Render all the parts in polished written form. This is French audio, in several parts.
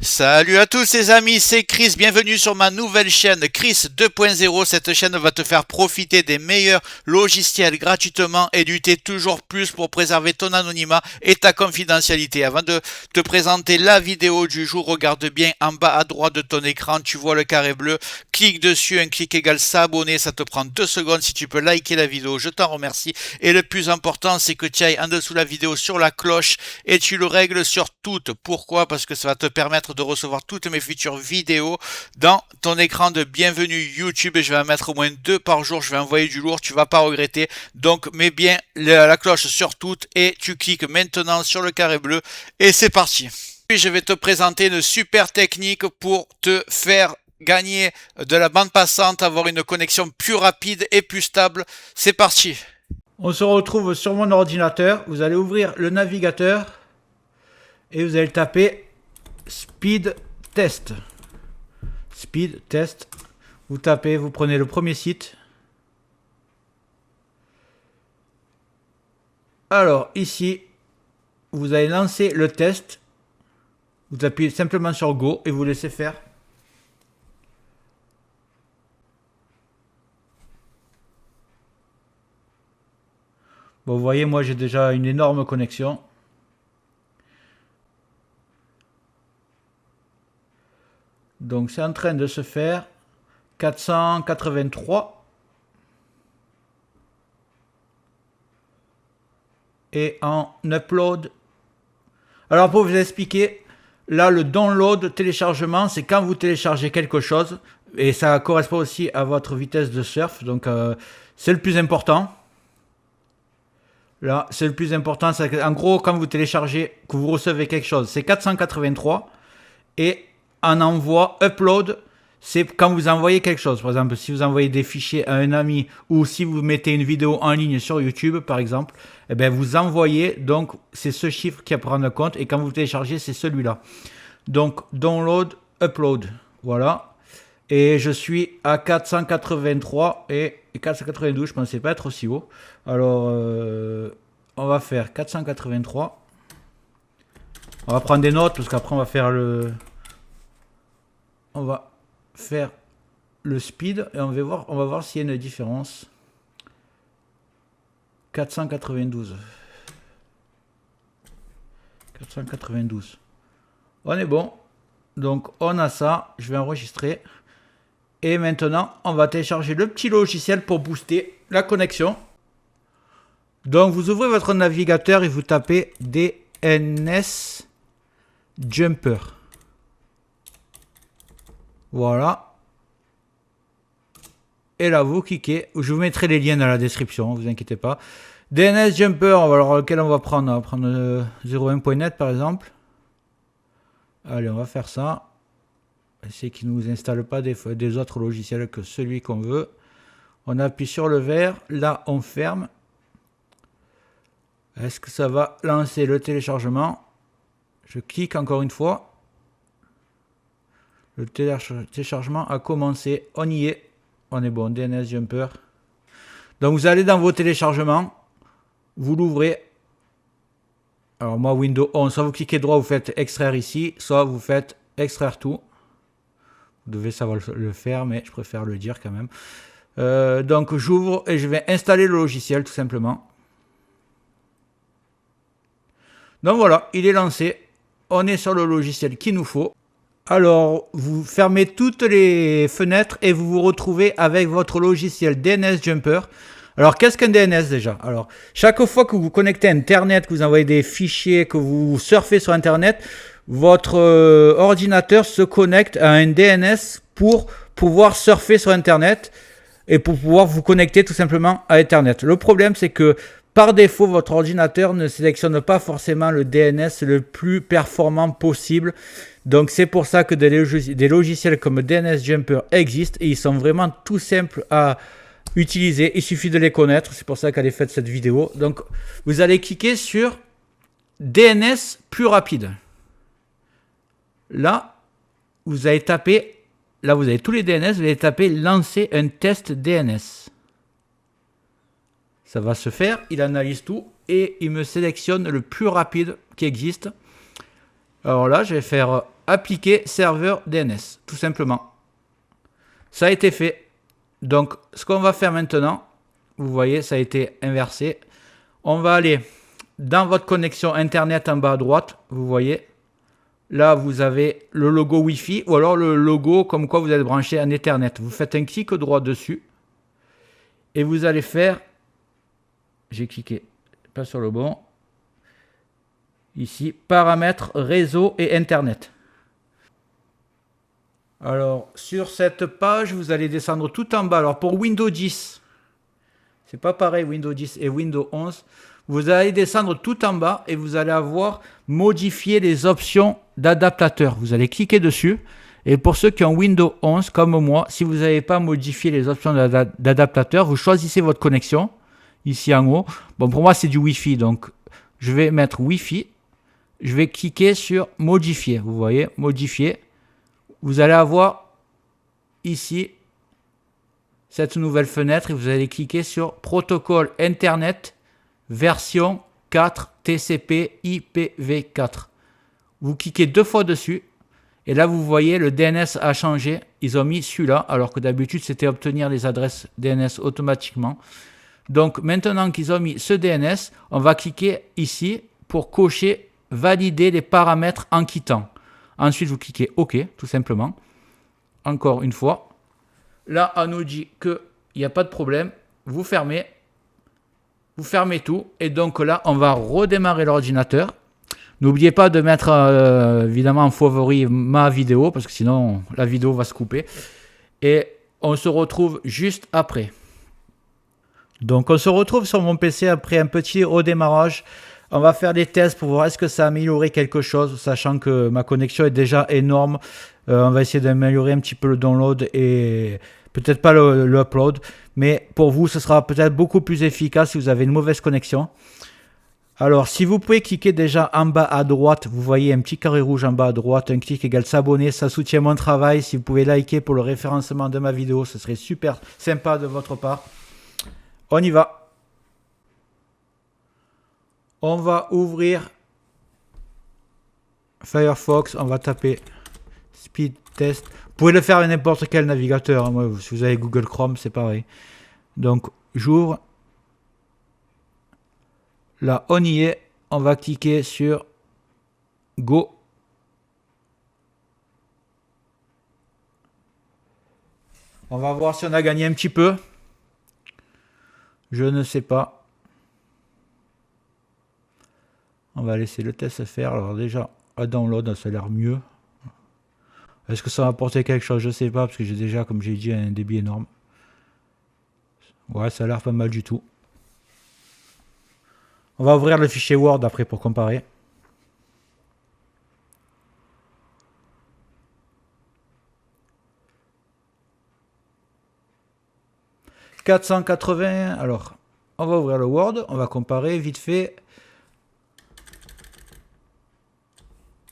Salut à tous les amis, c'est Chris, bienvenue sur ma nouvelle chaîne Chris 2.0. Cette chaîne va te faire profiter des meilleurs logiciels gratuitement et lutter toujours plus pour préserver ton anonymat et ta confidentialité. Avant de te présenter la vidéo du jour, regarde bien en bas à droite de ton écran, tu vois le carré bleu, clique dessus, un clic égale s'abonner, ça te prend 2 secondes. Si tu peux liker la vidéo, je t'en remercie. Et le plus important, c'est que tu ailles en dessous de la vidéo sur la cloche et tu le règles sur toutes. Pourquoi? Parce que ça va te permettre de recevoir toutes mes futures vidéos dans ton écran de bienvenue YouTube, et je vais en mettre au moins 2 par jour. Je vais envoyer du lourd, tu vas pas regretter. Donc mets bien la cloche sur toutes et tu cliques maintenant sur le carré bleu et c'est parti. Puis je vais te présenter une super technique pour te faire gagner de la bande passante, avoir une connexion plus rapide et plus stable. C'est parti. On se retrouve sur mon ordinateur. Vous allez ouvrir le navigateur et vous allez taper Speed Test. Speed Test. Vous tapez, vous prenez le premier site. Alors ici, vous allez lancer le test. Vous appuyez simplement sur Go et vous laissez faire. Bon, vous voyez, moi j'ai déjà une énorme connexion. Donc c'est en train de se faire. 483. Et en upload. Alors pour vous expliquer, là le download, téléchargement, c'est quand vous téléchargez quelque chose. Et ça correspond aussi à votre vitesse de surf. Donc c'est le plus important. Là, c'est le plus important. En gros, quand vous téléchargez, que vous recevez quelque chose, c'est 483. Et en envoi, upload, c'est quand vous envoyez quelque chose. Par exemple, si vous envoyez des fichiers à un ami ou si vous mettez une vidéo en ligne sur YouTube, par exemple, eh bien, vous envoyez, donc c'est ce chiffre qui est à prendre en compte. Et quand vous téléchargez, c'est celui-là. Donc, download, upload. Voilà. Et je suis à 483 et 492, je ne pensais pas être aussi haut. Alors, on va faire 483. On va prendre des notes parce qu'après on va faire le... On va faire le speed et on va voir s'il y a une différence. 492. 492. On est bon. Donc on a ça. Je vais enregistrer. Et maintenant, on va télécharger le petit logiciel pour booster la connexion. Donc, vous ouvrez votre navigateur et vous tapez DNS Jumper. Voilà. Et là, vous cliquez. Je vous mettrai les liens dans la description, ne vous inquiétez pas. DNS Jumper, alors lequel on va prendre? On va prendre 01.net par exemple. Allez, on va faire ça. C'est qu'il ne nous installe pas des autres logiciels que celui qu'on veut. On appuie sur le vert. Là, on ferme. Est-ce que ça va lancer le téléchargement? Je clique encore une fois. Le téléchargement a commencé. On y est. On est bon. DNS Jumper. Donc, vous allez dans vos téléchargements. Vous l'ouvrez. Alors, moi, Windows 11. Soit vous cliquez droit, vous faites extraire ici. Soit vous faites extraire tout. Vous devez savoir le faire, mais je préfère le dire quand même. Donc j'ouvre et je vais installer le logiciel tout simplement. Donc voilà, il est lancé. On est sur le logiciel qu'il nous faut. Alors, vous fermez toutes les fenêtres et vous vous retrouvez avec votre logiciel DNS Jumper. Alors, qu'est-ce qu'un DNS déjà? Alors, chaque fois que vous connectez à Internet, que vous envoyez des fichiers, que vous surfez sur Internet, votre ordinateur se connecte à un DNS pour pouvoir surfer sur Internet et pour pouvoir vous connecter tout simplement à Internet. Le problème, c'est que par défaut, votre ordinateur ne sélectionne pas forcément le DNS le plus performant possible. Donc, c'est pour ça que des logiciels comme DNS Jumper existent et ils sont vraiment tout simples à utiliser. Il suffit de les connaître. C'est pour ça qu'elle est faite cette vidéo. Donc, vous allez cliquer sur DNS plus rapide. Là, vous allez taper, là vous avez tous les DNS, vous allez taper lancer un test DNS. Ça va se faire, il analyse tout et il me sélectionne le plus rapide qui existe. Alors là, je vais faire appliquer serveur DNS, tout simplement. Ça a été fait. Donc, ce qu'on va faire maintenant, vous voyez, ça a été inversé. On va aller dans votre connexion Internet en bas à droite, vous voyez. Là, vous avez le logo Wi-Fi ou alors le logo comme quoi vous êtes branché en Ethernet. Vous faites un clic droit dessus et vous allez faire, j'ai cliqué, pas sur le bon, ici, paramètres réseau et Internet. Alors, sur cette page, vous allez descendre tout en bas. Alors, pour Windows 10, c'est pas pareil, Windows 10 et Windows 11. Vous allez descendre tout en bas et vous allez avoir modifier les options d'adaptateur. Vous allez cliquer dessus. Et pour ceux qui ont Windows 11, comme moi, si vous n'avez pas modifié les options d'adaptateur, vous choisissez votre connexion, ici en haut. Bon, pour moi, c'est du Wi-Fi, donc je vais mettre Wi-Fi. Je vais cliquer sur modifier. Vous voyez, modifier. Vous allez avoir ici cette nouvelle fenêtre et vous allez cliquer sur protocole Internet version 4 TCP IPv4. Vous cliquez 2 fois dessus et là vous voyez le DNS a changé. Ils ont mis celui-là alors que d'habitude c'était obtenir les adresses DNS automatiquement. Donc maintenant qu'ils ont mis ce DNS, on va cliquer ici pour cocher valider les paramètres en quittant. Ensuite vous cliquez OK tout simplement. Encore une fois. Là on nous dit qu'il n'y a pas de problème. Vous fermez tout et donc là on va redémarrer l'ordinateur. N'oubliez pas de mettre évidemment en favori ma vidéo parce que sinon la vidéo va se couper et on se retrouve juste après. Donc on se retrouve sur mon PC après un petit redémarrage. On va faire des tests pour voir est-ce que ça a amélioré quelque chose, sachant que ma connexion est déjà énorme. On va essayer d'améliorer un petit peu le download et peut-être pas le upload. Mais pour vous, ce sera peut-être beaucoup plus efficace si vous avez une mauvaise connexion. Alors, si vous pouvez cliquer déjà en bas à droite, vous voyez un petit carré rouge en bas à droite, un clic égale s'abonner, ça soutient mon travail. Si vous pouvez liker pour le référencement de ma vidéo, ce serait super sympa de votre part. On y va. On va ouvrir Firefox, on va taper Speed Test. Vous pouvez le faire avec n'importe quel navigateur. Moi, si vous avez Google Chrome, c'est pareil. Donc, j'ouvre. Là, on y est. On va cliquer sur Go. On va voir si on a gagné un petit peu. Je ne sais pas. On va laisser le test se faire. Alors déjà, à download, ça a l'air mieux. Est-ce que ça va apporter quelque chose? Je ne sais pas, parce que j'ai déjà, comme j'ai dit, un débit énorme. Ouais, ça a l'air pas mal du tout. On va ouvrir le fichier Word après pour comparer. « 480, alors, on va ouvrir le Word, on va comparer vite fait.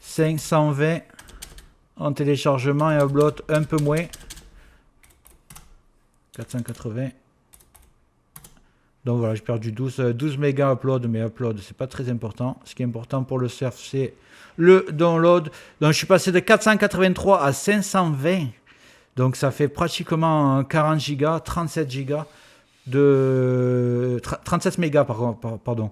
520 en téléchargement et upload un peu moins. 480. Donc voilà, j'ai perdu 12 mégas upload, mais upload c'est pas très important. Ce qui est important pour le surf, c'est le download. Donc je suis passé de 483 à 520. Donc ça fait pratiquement 40 gigas, 37 gigas de 37 mégas pardon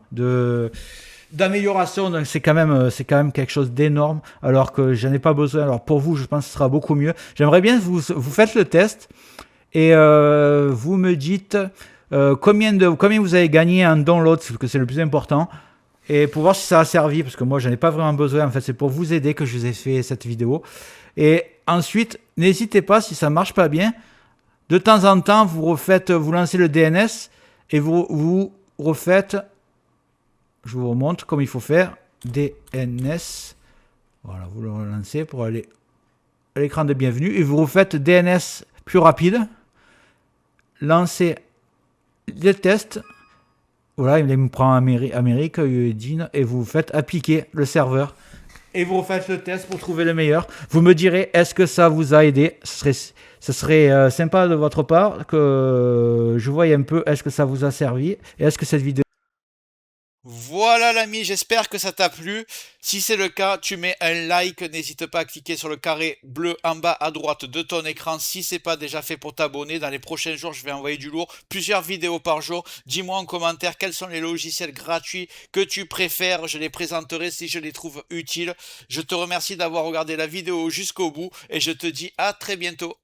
d'amélioration. Donc c'est quand même quelque chose d'énorme alors que j'en ai pas besoin. Alors pour vous, je pense que ce sera beaucoup mieux. J'aimerais bien que vous faites le test et vous me dites combien vous avez gagné en download, parce que c'est le plus important, et pour voir si ça a servi, parce que moi j'en ai pas vraiment besoin. En fait, c'est pour vous aider que je vous ai fait cette vidéo. Et ensuite, n'hésitez pas, si ça marche pas bien, de temps en temps vous lancez le DNS et vous refaites, je vous remontre comme il faut faire, DNS, voilà, vous le relancez pour aller à l'écran de bienvenue et vous refaites DNS plus rapide, lancez les tests, voilà, il me prend Amérique, UEDIN, et vous faites appliquer le serveur et vous refaites le test pour trouver le meilleur. Vous me direz, est-ce que ça vous a aidé? Ce serait sympa de votre part que je voie un peu, est-ce que ça vous a servi et est-ce que cette vidéo Voilà l'ami, j'espère que ça t'a plu. Si c'est le cas, tu mets un like. N'hésite pas à cliquer sur le carré bleu en bas à droite de ton écran si c'est pas déjà fait pour t'abonner. Dans les prochains jours, je vais envoyer du lourd, plusieurs vidéos par jour. Dis-moi en commentaire quels sont les logiciels gratuits que tu préfères. Je les présenterai si je les trouve utiles. Je te remercie d'avoir regardé la vidéo jusqu'au bout et je te dis à très bientôt.